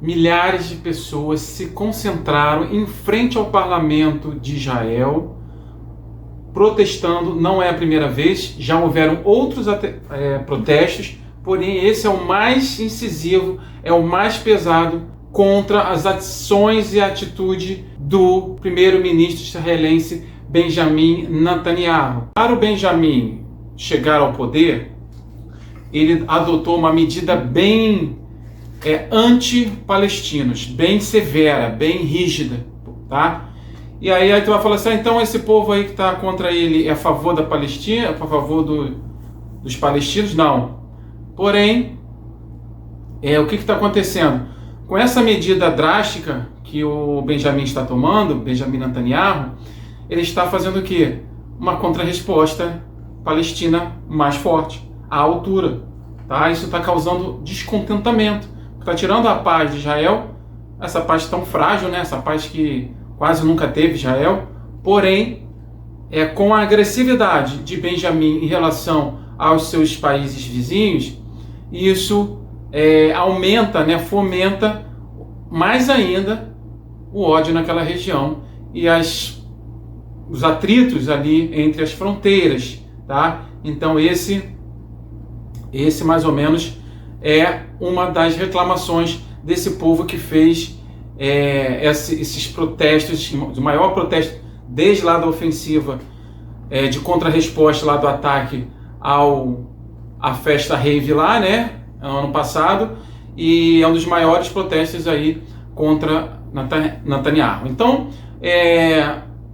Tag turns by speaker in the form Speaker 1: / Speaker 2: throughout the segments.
Speaker 1: milhares de pessoas se concentraram em frente ao parlamento de Israel, protestando. Não é a primeira vez, já houveram outros protestos, porém esse é o mais incisivo, é o mais pesado contra as ações e a atitude do primeiro-ministro israelense Benjamin Netanyahu. Para o Benjamin chegar ao poder, ele adotou uma medida bem anti-palestinos, bem severa, bem rígida, tá? E aí tu vai falar assim, então esse povo aí que está contra ele é a favor da Palestina, é a favor dos palestinos? Não. Porém, o que está acontecendo? Com essa medida drástica que o Benjamin está tomando, Benjamin Netanyahu, ele está fazendo o quê? Uma contra-resposta palestina mais forte, à altura. Tá? Isso está causando descontentamento. Está tirando a paz de Israel, essa paz tão frágil, né? Essa paz que quase nunca teve Israel. Porém, com a agressividade de Benjamin em relação aos seus países vizinhos, isso aumenta, né? Fomenta mais ainda o ódio naquela região e os atritos ali entre as fronteiras, tá? Então esse mais ou menos é uma das reclamações desse povo que fez esses protestos, o maior protesto desde lá da ofensiva de contra-resposta lá do ataque à festa rave lá, né, ano passado, e é um dos maiores protestos aí contra Netanyahu. Então,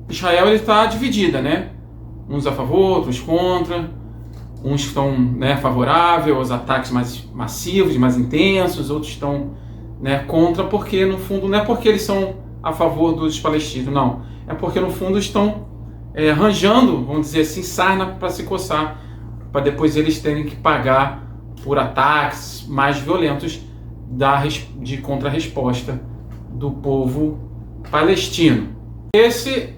Speaker 1: Israel está dividida, né? Uns a favor, outros contra. Uns estão, né, favoráveis aos ataques mais massivos, mais intensos. Outros estão, né, contra, porque no fundo não é porque eles são a favor dos palestinos, não. É porque no fundo estão arranjando, vamos dizer assim, sarna para se coçar, para depois eles terem que pagar por ataques mais violentos de contra-resposta do povo palestino. Esse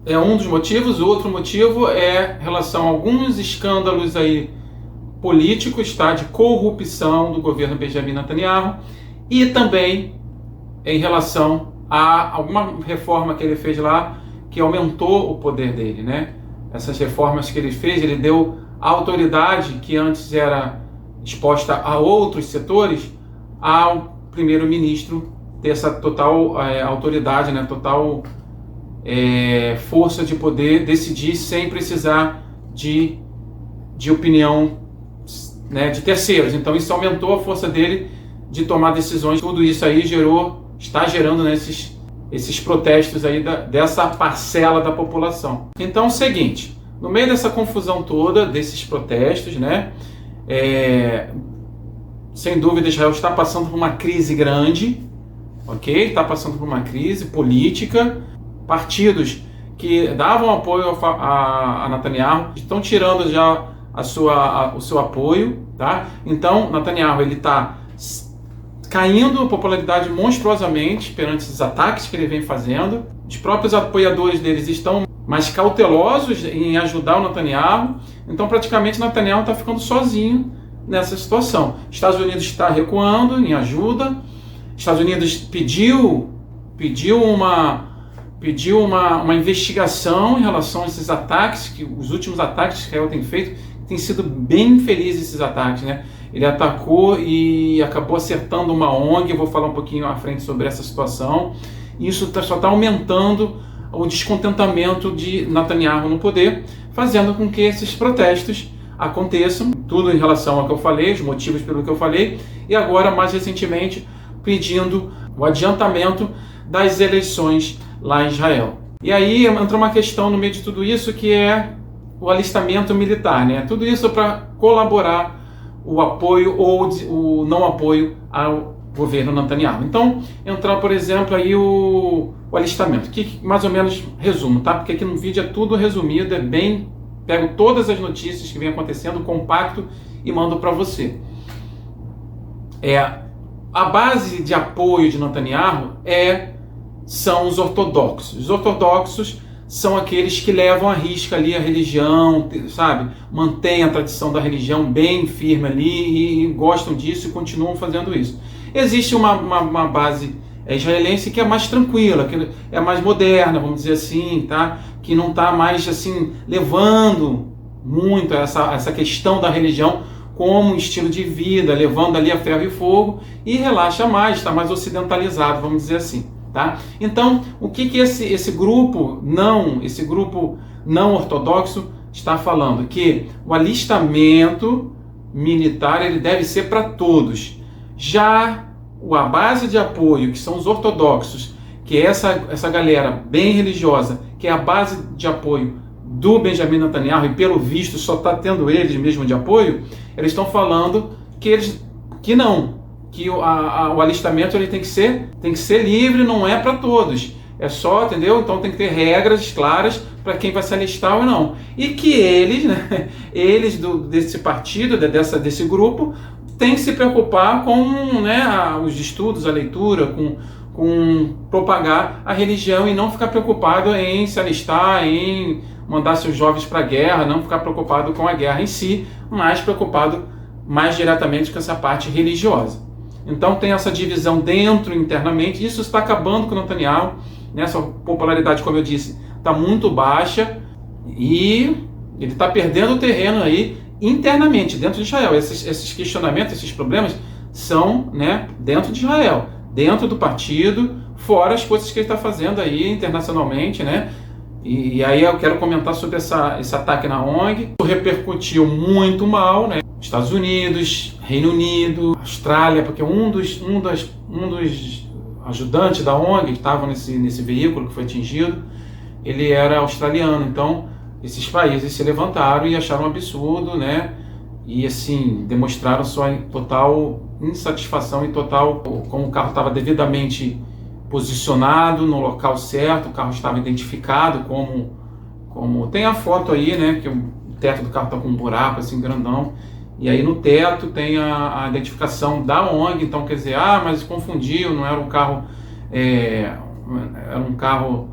Speaker 1: é um dos motivos. O outro motivo é em relação a alguns escândalos aí políticos, tá, de corrupção do governo Benjamin Netanyahu, e também em relação a alguma reforma que ele fez lá que aumentou o poder dele, né? Essas reformas que ele fez, ele deu autoridade que antes era exposta a outros setores, ao primeiro-ministro ter essa total autoridade, né, total força de poder decidir sem precisar de opinião, né, de terceiros. Então isso aumentou a força dele de tomar decisões. Tudo isso aí está gerando, né, esses protestos aí dessa parcela da população. Então é o seguinte, no meio dessa confusão toda, desses protestos, né, sem dúvida Israel está passando por uma crise grande, ok? Está passando por uma crise política. Partidos que davam apoio a Netanyahu estão tirando já o seu apoio, tá? Então Netanyahu ele está caindo em popularidade monstruosamente perante esses ataques que ele vem fazendo. Os próprios apoiadores deles estão mais cautelosos em ajudar o Netanyahu. Então praticamente Netanyahu está ficando sozinho nessa situação. Estados Unidos está recuando em ajuda. Estados Unidos pediu uma investigação em relação a esses ataques, que os últimos ataques que Israel tem feito, tem sido bem infelizes esses ataques, né? Ele atacou e acabou acertando uma ONG, eu vou falar um pouquinho à frente sobre essa situação. Isso só está aumentando o descontentamento de Netanyahu no poder, fazendo com que esses protestos aconteçam, tudo em relação ao que eu falei, os motivos pelo que eu falei, e agora, mais recentemente, pedindo o adiantamento das eleições lá em Israel. E aí entra uma questão no meio de tudo isso, que é o alistamento militar, né? Tudo isso para colaborar o apoio ou o não apoio ao governo Netanyahu. Então, entrar, por exemplo, aí o alistamento, que mais ou menos resumo, tá? Porque aqui no vídeo é tudo resumido, pego todas as notícias que vem acontecendo, compacto e mando para você. A base de apoio de Netanyahu são os ortodoxos. Os ortodoxos são aqueles que levam à risca ali a religião, sabe? Mantêm a tradição da religião bem firme ali e gostam disso e continuam fazendo isso. Existe uma base israelense que é mais tranquila, que é mais moderna, vamos dizer assim, tá? Que não está mais assim levando muito essa questão da religião como estilo de vida, levando ali a ferro e fogo, e relaxa mais, está mais ocidentalizado, vamos dizer assim, tá? Então, o que esse grupo não ortodoxo está falando? Que o alistamento militar ele deve ser para todos. Já a base de apoio, que são os ortodoxos, que é essa galera bem religiosa, que é a base de apoio do Benjamin Netanyahu, e pelo visto só está tendo eles mesmo de apoio, eles estão falando que o alistamento ele tem que ser livre, não é para todos. É só, entendeu? Então tem que ter regras claras para quem vai se alistar ou não. E que eles, né, desse partido, desse grupo, têm que se preocupar com, né, os estudos, a leitura, com propagar a religião e não ficar preocupado em se alistar, em mandar seus jovens para a guerra, não ficar preocupado com a guerra em si, mas preocupado mais diretamente com essa parte religiosa. Então tem essa divisão internamente, isso está acabando com o Netanyahu, né? Sua popularidade, como eu disse, está muito baixa e ele está perdendo o terreno aí internamente, dentro de Israel. Esses questionamentos, esses problemas são, né, dentro de Israel, dentro do partido, fora as coisas que ele está fazendo aí internacionalmente, né? E aí eu quero comentar sobre esse ataque na ONG. Isso repercutiu muito mal, né? Estados Unidos, Reino Unido, Austrália, porque um dos ajudantes da ONG que estavam nesse veículo que foi atingido, ele era australiano. Então esses países se levantaram e acharam um absurdo, né? E assim, demonstraram sua total insatisfação e total, como o carro estava devidamente posicionado no local certo, o carro estava identificado como tem a foto aí, né? Que o teto do carro está com um buraco assim grandão, e aí no teto tem a identificação da ONG. Então quer dizer, mas confundiu, não era um carro, era um carro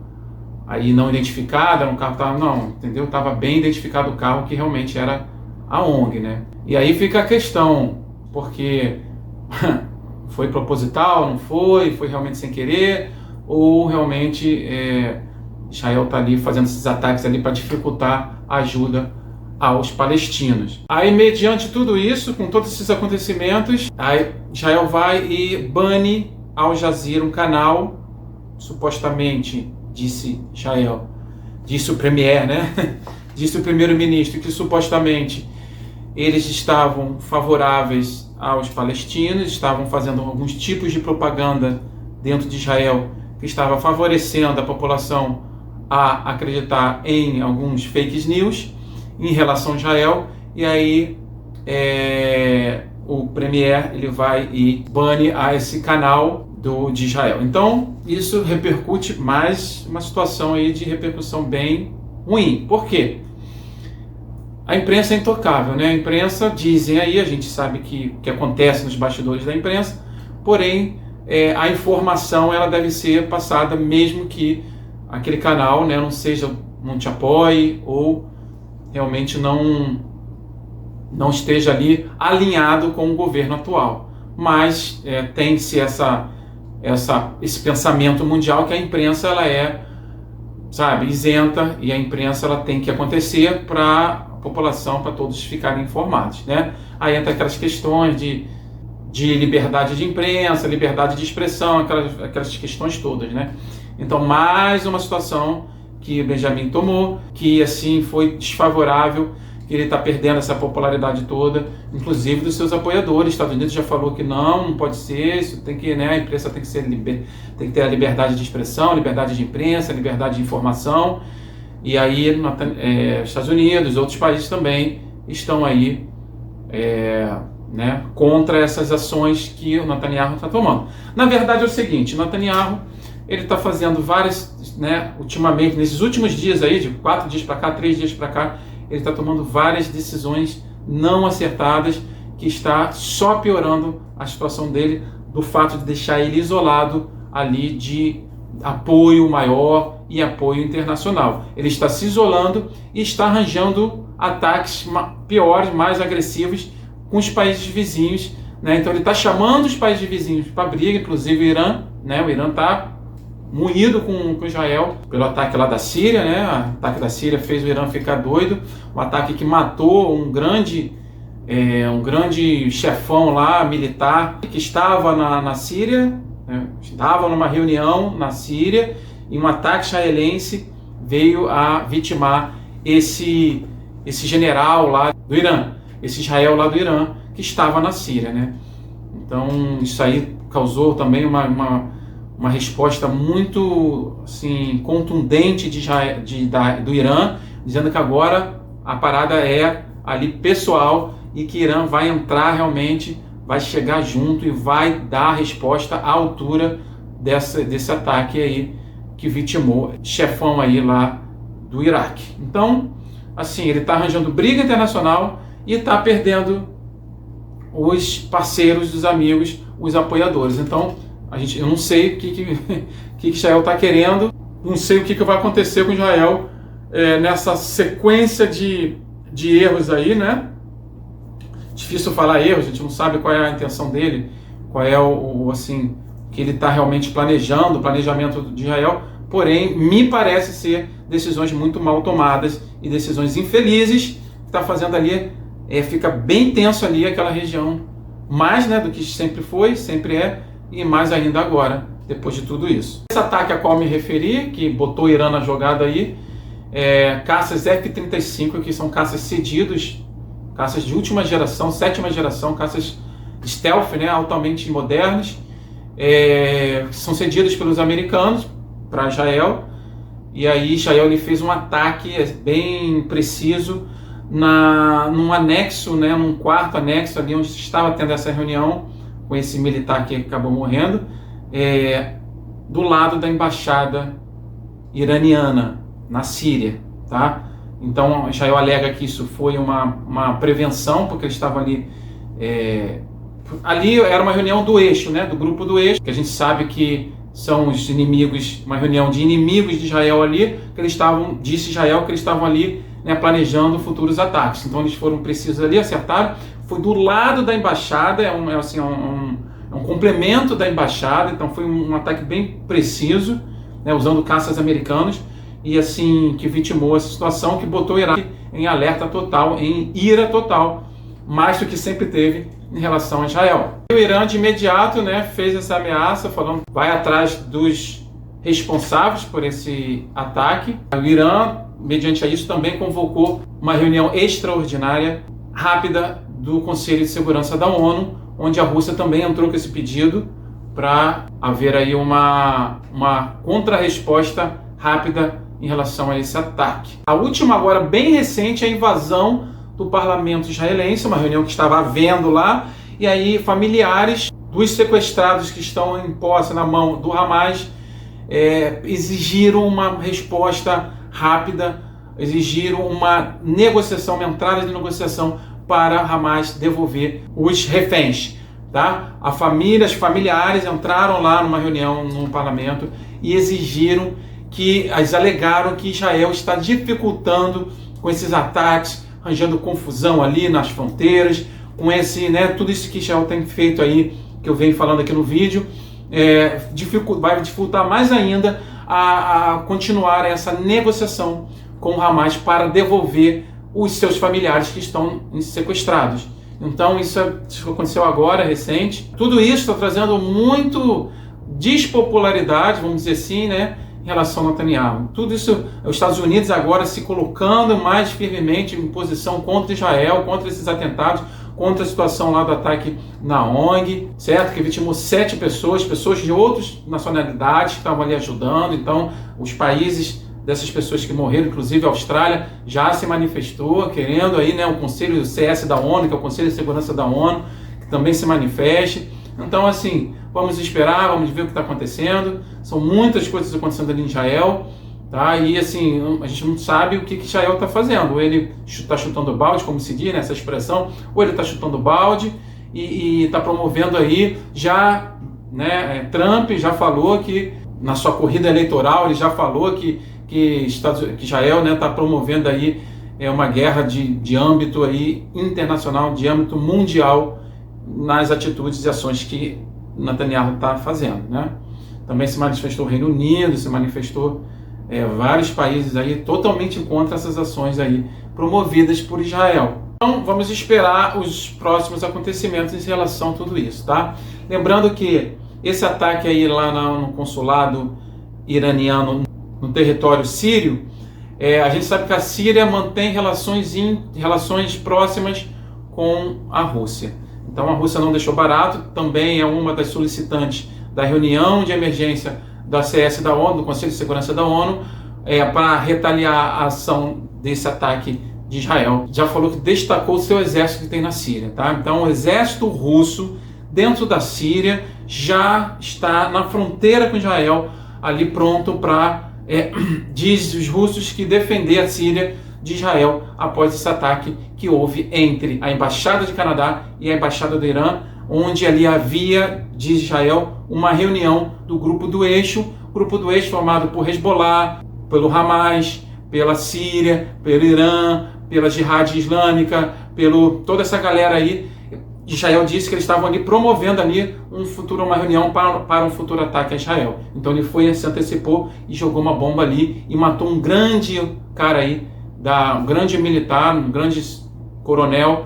Speaker 1: aí não identificado, era um carro, não, entendeu? Estava bem identificado o carro que realmente era a ONG, né? E aí fica a questão, porque foi proposital, não foi realmente sem querer, ou realmente Israel está ali fazendo esses ataques ali para dificultar a ajuda aos palestinos. Aí, mediante tudo isso, com todos esses acontecimentos, aí Israel vai e bane Al Jazeera, um canal, supostamente, disse Israel, disse o premier, né? Disse o primeiro-ministro que supostamente eles estavam favoráveis aos palestinos, estavam fazendo alguns tipos de propaganda dentro de Israel que estava favorecendo a população a acreditar em alguns fake news em relação a Israel. E aí o premier ele vai e bane a esse canal de Israel. Então isso repercute mais uma situação aí de repercussão bem ruim. Por quê? A imprensa é intocável, né? A imprensa, dizem aí, a gente sabe que acontece nos bastidores da imprensa, porém a informação ela deve ser passada mesmo que aquele canal, né, não te apoie ou realmente não esteja ali alinhado com o governo atual. Mas tem-se esse pensamento mundial que a imprensa ela é, isenta, e a imprensa ela tem que acontecer para população, para todos ficarem informados, né? Aí entra aquelas questões de liberdade de imprensa, liberdade de expressão, aquelas questões todas, né? Então, mais uma situação que o Benjamin tomou, que assim foi desfavorável, que ele está perdendo essa popularidade toda, inclusive dos seus apoiadores. Os Estados Unidos já falou que não pode ser, isso tem que, né, a imprensa tem que ter a liberdade de expressão, liberdade de imprensa, liberdade de informação. E aí, Estados Unidos, outros países também estão aí né, contra essas ações que o Netanyahu está tomando. Na verdade é o seguinte, o Netanyahu ele está fazendo várias, né, ultimamente, nesses últimos dias aí, de 4 dias para cá, 3 dias para cá, ele está tomando várias decisões não acertadas, que está só piorando a situação dele, do fato de deixar ele isolado ali de apoio maior e apoio internacional. Ele está se isolando e está arranjando ataques piores, mais agressivos com os países vizinhos, né? Então ele está chamando os países vizinhos para briga, inclusive o Irã, né? O Irã está moído com Israel pelo ataque lá da Síria, né? O ataque da Síria fez o Irã ficar doido, um ataque que matou um grande chefão lá, militar, que estava na Síria, né? Estava numa reunião na Síria, e um ataque israelense veio a vitimar esse general lá do Irã, esse Israel lá do Irã, que estava na Síria, né? Então isso aí causou também uma resposta muito assim, contundente do Irã, dizendo que agora a parada é ali pessoal e que Irã vai entrar realmente, vai chegar junto e vai dar a resposta à altura desse ataque aí que vitimou chefão aí lá do Iraque. Então, assim, ele está arranjando briga internacional e está perdendo os parceiros, os amigos, os apoiadores. Então, eu não sei o que Israel está querendo, não sei o que vai acontecer com Israel nessa sequência de erros aí, né? Difícil falar erros, a gente não sabe qual é a intenção dele, qual é o que ele está realmente planejando, o planejamento de Israel, porém, me parece ser decisões muito mal tomadas e decisões infelizes, que está fazendo ali, fica bem tenso ali aquela região, mais, né, do que sempre foi, sempre é, e mais ainda agora, depois de tudo isso. Esse ataque a qual me referi, que botou o Irã na jogada aí, caças F-35, que são caças cedidos, caças de última geração, sétima geração, caças stealth, né, altamente modernos, são cedidos pelos americanos para Israel, e aí Israel ele fez um ataque bem preciso num anexo, né, num quarto anexo ali onde estava tendo essa reunião com esse militar que acabou morrendo, do lado da embaixada iraniana na Síria, tá? Então Israel alega que isso foi uma prevenção, porque eles estavam ali. Ali era uma reunião do eixo, né? Do grupo do eixo, que a gente sabe que são os inimigos, uma reunião de inimigos de Israel ali, que eles estavam, disse Israel, que eles estavam ali, né, planejando futuros ataques. Então eles foram precisos ali, acertaram. Foi do lado da embaixada, é um complemento da embaixada, então foi um ataque bem preciso, né, usando caças americanos. E assim, que vitimou essa situação, que botou o Iraque em alerta total, em ira total, mais do que sempre teve em relação a Israel. E o Irã de imediato, né, fez essa ameaça, falando que vai atrás dos responsáveis por esse ataque. O Irã, mediante isso, também convocou uma reunião extraordinária, rápida, do Conselho de Segurança da ONU, onde a Rússia também entrou com esse pedido para haver aí uma contra-resposta rápida em relação a esse ataque. A última agora, bem recente, é a invasão do parlamento israelense, uma reunião que estava havendo lá, e aí familiares dos sequestrados que estão em posse na mão do Hamas exigiram uma resposta rápida, exigiram uma negociação, uma entrada de negociação para Hamas devolver os reféns. Tá? Os familiares entraram lá numa reunião no parlamento e exigiram eles alegaram que Israel está dificultando com esses ataques, arranjando confusão ali nas fronteiras, com tudo isso que Israel tem feito aí, que eu venho falando aqui no vídeo, vai dificultar mais ainda a continuar essa negociação com o Hamas para devolver os seus familiares que estão sequestrados. Então isso aconteceu agora, recente. Tudo isso está trazendo muito despopularidade, vamos dizer assim, né, em relação a Netanyahu. Tudo isso, os Estados Unidos agora se colocando mais firmemente em posição contra Israel, contra esses atentados, contra a situação lá do ataque na ONG, certo? Que vitimou 7 pessoas de outras nacionalidades que estavam ali ajudando. Então, os países dessas pessoas que morreram, inclusive a Austrália, já se manifestou, querendo aí, né, o Conselho CS da ONU, que é o Conselho de Segurança da ONU, que também se manifeste. Então, assim, vamos esperar, vamos ver o que está acontecendo. São muitas coisas acontecendo ali em Israel, tá? E, assim, a gente não sabe o que Israel está fazendo. Ou ele está chutando balde, como se diz, né, essa expressão, ou ele está chutando balde e está promovendo aí, já, né, Trump já falou que, na sua corrida eleitoral, ele já falou que Israel, né, está promovendo aí uma guerra de âmbito aí internacional, de âmbito mundial, nas atitudes e ações que Netanyahu está fazendo, né? Também se manifestou o Reino Unido, se manifestou vários países aí totalmente contra essas ações aí promovidas por Israel. Então vamos esperar os próximos acontecimentos em relação a tudo isso, tá? Lembrando que esse ataque aí lá no consulado iraniano no território sírio, a gente sabe que a Síria mantém relações próximas com a Rússia. Então a Rússia não deixou barato, também é uma das solicitantes da reunião de emergência da CS da ONU, do Conselho de Segurança da ONU, para retaliar a ação desse ataque de Israel. Já falou que destacou o seu exército que tem na Síria, tá? Então o exército russo dentro da Síria já está na fronteira com Israel, ali pronto para, diz os russos, que defender a Síria de Israel após esse ataque que houve entre a Embaixada de Canadá e a Embaixada do Irã, onde ali havia, diz Israel, uma reunião do Grupo do Eixo formado por Hezbollah, pelo Hamas, pela Síria, pelo Irã, pela Jihad Islâmica, toda essa galera aí. Israel disse que eles estavam ali promovendo ali uma reunião para um futuro ataque a Israel. Então ele se antecipou e jogou uma bomba ali e matou um grande cara aí, um grande militar, um grande coronel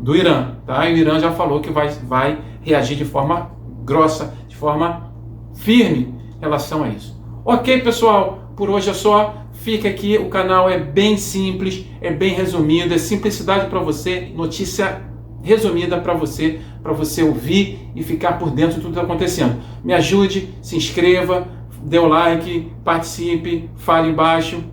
Speaker 1: do Irã, tá? E o Irã já falou que vai reagir de forma grossa, de forma firme em relação a isso. Ok, pessoal, por hoje é só. Fica aqui, o canal é bem simples, é bem resumido, é simplicidade para você, notícia resumida para você ouvir e ficar por dentro de tudo que está acontecendo. Me ajude, se inscreva, dê o like, participe, fale embaixo,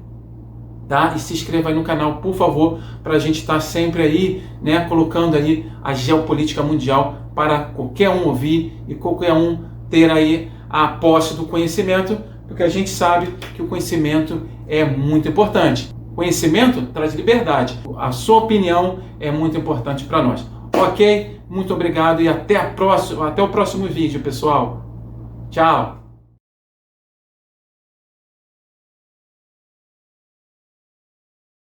Speaker 1: tá? E se inscreva aí no canal, por favor, para a gente estar sempre aí, né, colocando aí a geopolítica mundial para qualquer um ouvir e qualquer um ter aí a posse do conhecimento, porque a gente sabe que o conhecimento é muito importante. Conhecimento traz liberdade. A sua opinião é muito importante para nós. Ok? Muito obrigado e até o próximo vídeo, pessoal. Tchau!